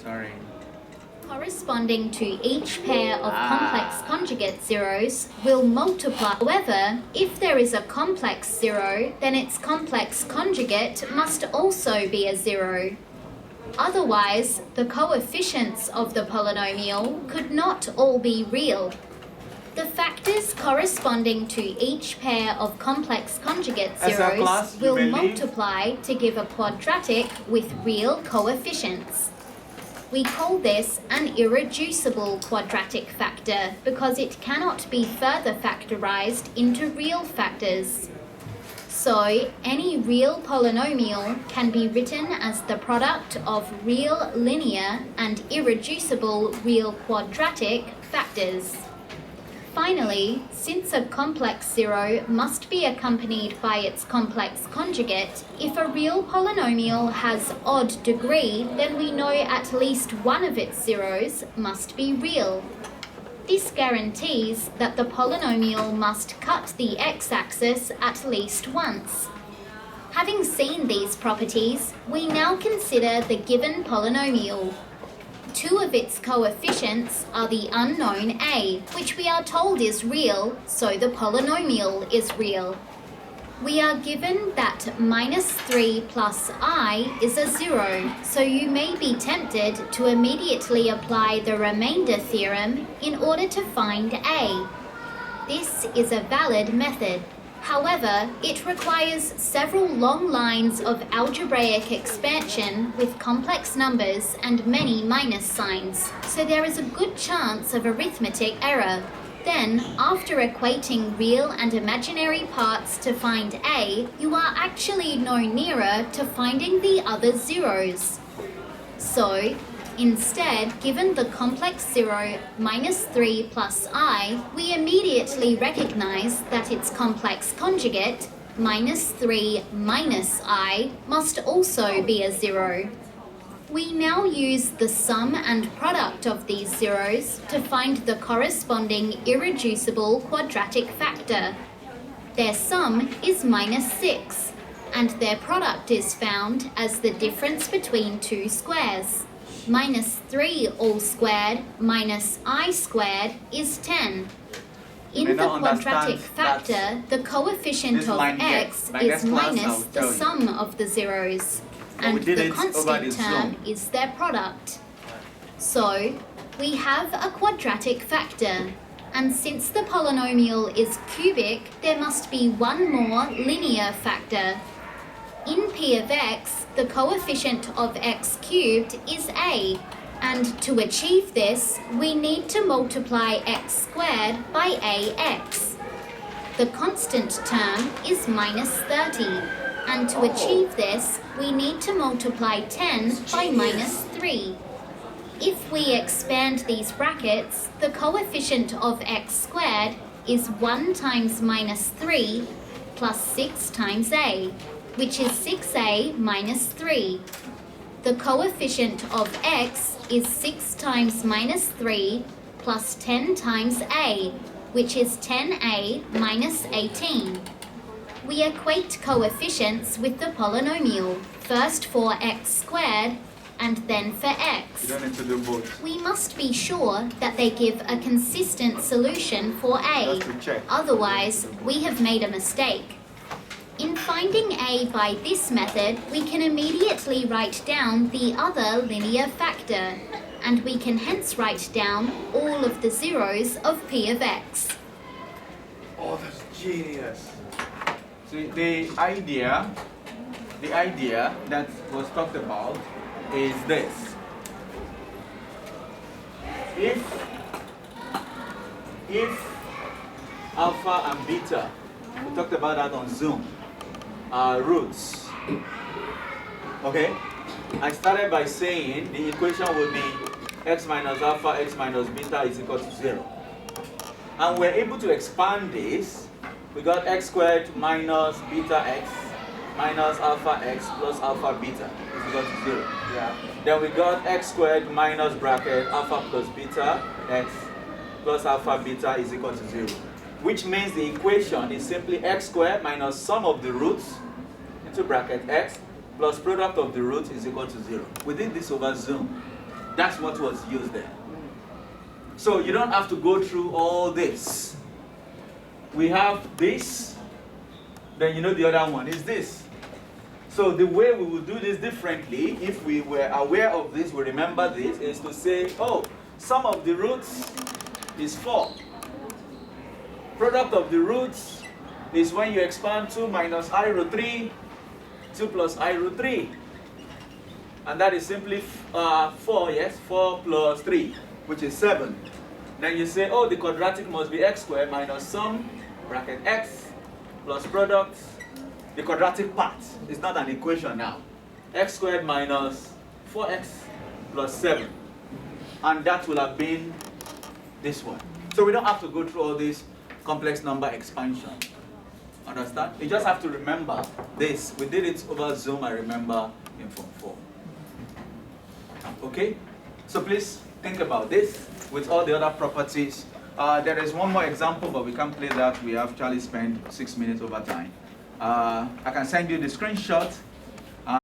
Sorry. Corresponding to each pair of complex conjugate zeros will multiply. However, if there is a complex zero, then its complex conjugate must also be a zero. Otherwise, the coefficients of the polynomial could not all be real. The factors corresponding to each pair of complex conjugate zeros will multiply to give a quadratic with real coefficients. We call this an irreducible quadratic factor because it cannot be further factorized into real factors. So, any real polynomial can be written as the product of real linear and irreducible real quadratic factors. Finally, since a complex zero must be accompanied by its complex conjugate, if a real polynomial has odd degree, then we know at least one of its zeros must be real. This guarantees that the polynomial must cut the x-axis at least once. Having seen these properties, we now consider the given polynomial. Two of its coefficients are the unknown a, which we are told is real, so the polynomial is real. We are given that minus 3 plus I is a zero, so you may be tempted to immediately apply the remainder theorem in order to find a. This is a valid method. However, it requires several long lines of algebraic expansion with complex numbers and many minus signs, so there is a good chance of arithmetic error. Then, after equating real and imaginary parts to find a, you are actually no nearer to finding the other zeros. So, instead, given the complex zero minus 3 plus I, we immediately recognize that its complex conjugate, minus 3 minus I, must also be a zero. We now use the sum and product of these zeros to find the corresponding irreducible quadratic factor. Their sum is minus 6, and their product is found as the difference between two squares. Minus 3 all squared minus I squared is 10. In the quadratic factor, the coefficient of x is minus the sum of the zeros, and the constant term is their product. So, we have a quadratic factor, and since the polynomial is cubic, there must be one more linear factor. In P of x, the coefficient of x cubed is a, and to achieve this, we need to multiply x squared by ax. The constant term is minus 30, and to achieve this, we need to multiply 10 by minus 3. If we expand these brackets, the coefficient of x squared is 1 times minus 3 plus 6 times a, which is 6a minus 3. The coefficient of x is 6 times minus 3 plus 10 times a, which is 10a minus 18. We equate coefficients with the polynomial, first for x squared and then for x. You don't need to do both. We must be sure that they give a consistent solution for a, otherwise we have made a mistake. In finding a by this method, we can immediately write down the other linear factor, and we can hence write down all of the zeros of P of x. Oh, that's genius. See, the idea that was talked about is this. If alpha and beta, we talked about that on Zoom, are roots, okay? I started by saying the equation would be x minus alpha, x minus beta is equal to 0. And we're able to expand this. We got x squared minus beta x minus alpha x plus alpha beta is equal to 0. Yeah. Then we got x squared minus bracket alpha plus beta x plus alpha beta is equal to 0. Which means the equation is simply x squared minus sum of the roots into bracket x plus product of the roots is equal to 0. We did this over Zoom. That's what was used there. So you don't have to go through all this. We have this, then you know the other one is this. So the way we will do this differently, if we were aware of this, we remember this, is to say, oh, sum of the roots is 4. Product of the roots is when you expand 2 minus I root 3, 2 plus I root 3. And that is simply 4, yes, 4 plus 3, which is 7. Then you say, oh, the quadratic must be x squared minus sum, bracket x, plus product. The quadratic part is not an equation now. X squared minus 4x plus 7. And that will have been this one. So we don't have to go through all this complex number expansion. Understand? You just have to remember this. We did it over Zoom, I remember, in Form 4. Okay? So please think about this with all the other properties. There is one more example, but we can't play that. We have Charlie spend 6 minutes over time. I can send you the screenshot